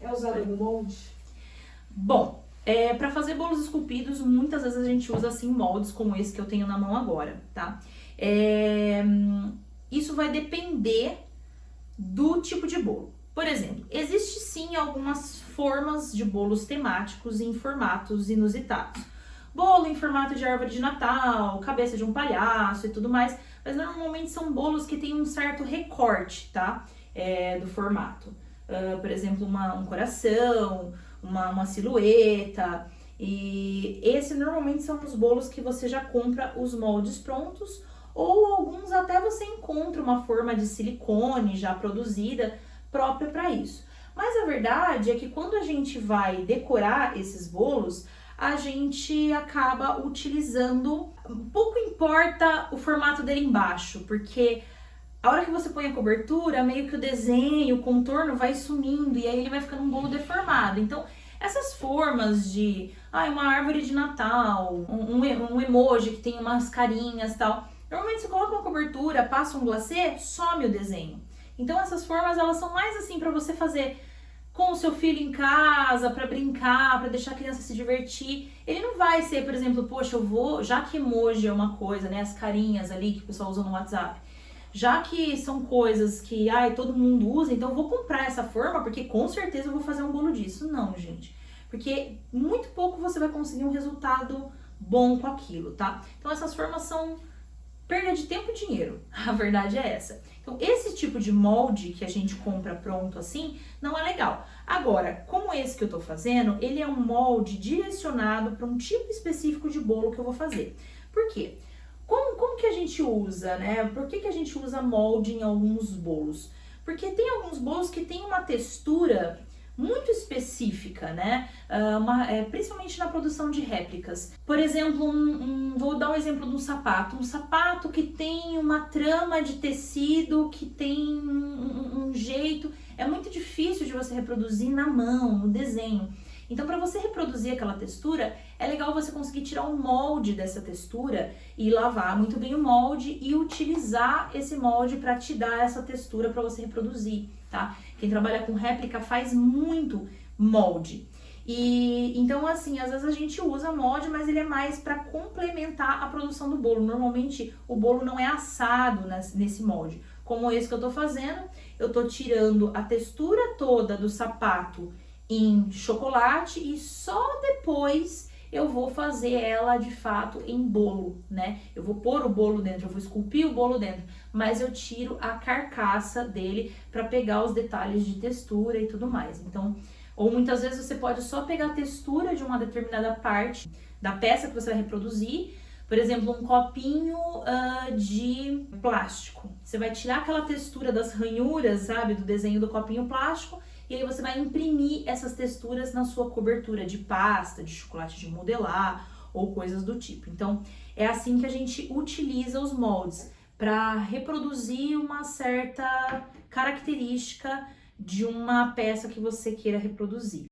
É usado algum molde? Bom, para fazer bolos esculpidos, muitas vezes a gente usa assim moldes como esse que eu tenho na mão agora, tá? Isso vai depender do tipo de bolo. Por exemplo, existe sim algumas formas de bolos temáticos em formatos inusitados. Bolo em formato de árvore de Natal, cabeça de um palhaço e tudo mais, mas normalmente são bolos que têm um certo recorte, tá? Do formato. Por exemplo, um coração, uma silhueta. E esse normalmente são os bolos que você já compra os moldes prontos, ou alguns até você encontra uma forma de silicone já produzida própria para isso. Mas a verdade é que quando a gente vai decorar esses bolos, a gente acaba utilizando, pouco importa o formato dele embaixo, porque a hora que você põe a cobertura, meio que o desenho, o contorno vai sumindo e aí ele vai ficando um bolo deformado. Então, essas formas de uma árvore de Natal, um emoji que tem umas carinhas e tal, normalmente você coloca uma cobertura, passa um glacê, some o desenho. Então essas formas elas são mais assim para você fazer com o seu filho em casa, para brincar, para deixar a criança se divertir. Ele não vai ser, por exemplo, poxa, já que emoji é uma coisa, né, as carinhas ali que o pessoal usa no WhatsApp, já que são coisas que todo mundo usa, então eu vou comprar essa forma porque com certeza eu vou fazer um bolo disso. Não, gente. Porque muito pouco você vai conseguir um resultado bom com aquilo, tá? Então essas formas são perda de tempo e dinheiro, a verdade é essa. Então esse tipo de molde que a gente compra pronto assim, não é legal. Agora, como esse que eu tô fazendo, ele é um molde direcionado para um tipo específico de bolo que eu vou fazer. Por quê? Como que a gente usa, né? Por que a gente usa molde em alguns bolos? Porque tem alguns bolos que tem uma textura muito específica, né? Principalmente na produção de réplicas. Por exemplo, vou dar um exemplo de um sapato que tem uma trama de tecido, que tem um jeito, é muito difícil de você reproduzir na mão, no desenho. Então, para você reproduzir aquela textura, é legal você conseguir tirar um molde dessa textura e lavar muito bem o molde e utilizar esse molde para te dar essa textura para você reproduzir, tá? Quem trabalha com réplica faz muito molde. E então, assim, às vezes a gente usa molde, mas ele é mais para complementar a produção do bolo. Normalmente, o bolo não é assado nesse molde. Como esse que eu tô fazendo, eu tô tirando a textura toda do sapato em chocolate e só depois eu vou fazer ela de fato em bolo, né? Eu vou pôr o bolo dentro, eu vou esculpir o bolo dentro, mas eu tiro a carcaça dele para pegar os detalhes de textura e tudo mais. Então, ou muitas vezes você pode só pegar a textura de uma determinada parte da peça que você vai reproduzir. Por exemplo, um copinho de plástico. Você vai tirar aquela textura das ranhuras, sabe, do desenho do copinho plástico, e aí você vai imprimir essas texturas na sua cobertura de pasta, de chocolate de modelar ou coisas do tipo. Então, é assim que a gente utiliza os moldes, para reproduzir uma certa característica de uma peça que você queira reproduzir.